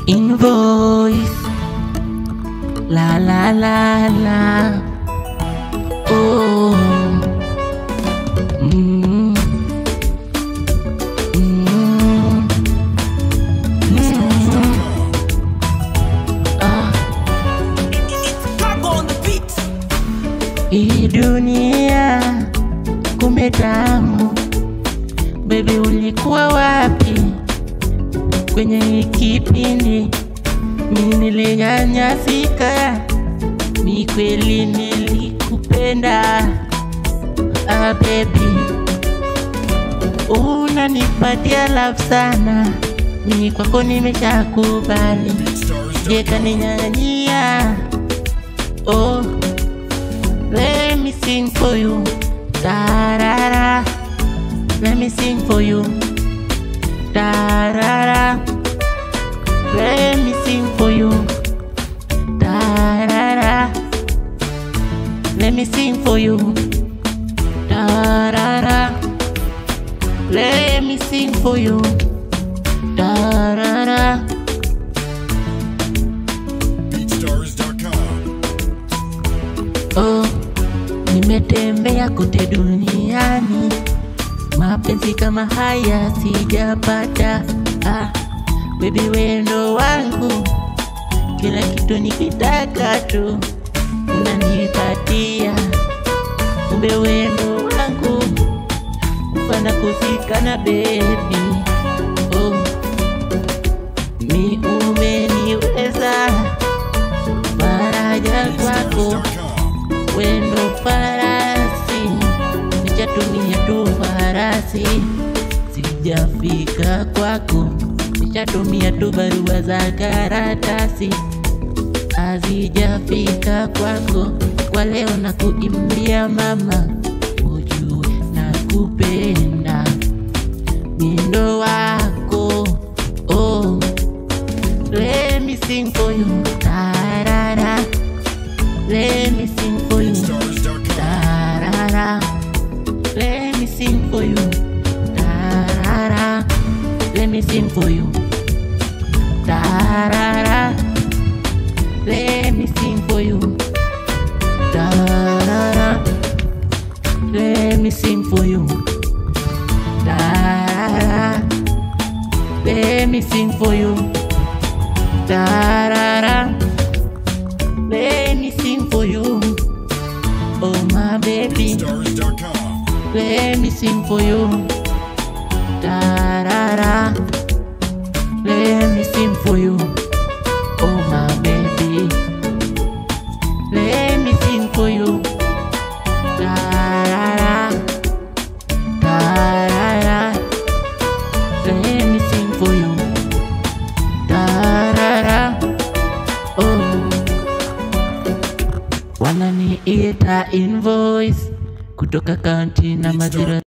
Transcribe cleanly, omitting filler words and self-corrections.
Invoice, la la la la, oh, Hii dunia kumbe tamu, baby ulikuwa wapi kwenye hii kipindi? Mimi nilinyanyasika, ni kweli nilikupenda. Baby unanipatia love sana, mimi kwako nimeshakubali. Je, kaninyanyia? Oh, let me sing for you, da-da-da. Let me sing for you, da-da-da. Let me sing for you, da-da-da. Let me sing for you, da-da-da. Let me sing for you, da-da-da. Oh, nimetembea kote duniani, mapenzi kama haya sijapata. Baby wendo wangu, kila kitu nikitaka tu unanipatia. Kumbe wendo wangu ufana kusikana baby. Oh, mi umeniweza, faraja kwako wendo farasi, nichatumia tu farasi. Sijafika kwako, nichatumia tu barua za karatasi. Hazijafika kwako, kwa leo nakuimbia mama, ujue nakupenda, mindo wako. Oh, let me sing for you, da-da-da. Let me sing for you, da-da-da. Let me sing for you, da-da-da. Let me sing for you, da-da-da. Let me sing for you, da-da-da. Let me sing for you, da-da-da. Let me sing for you, da-da-da. Let me sing for you, oh my baby. Let me sing for you, da-da-da. Let me sing for you, oh my baby. Let me sing for you, da-da-da. Da-da-da. Let me sing for you, da-da-da. Oh, wananiita Invoice kutoka kaunti na Majira.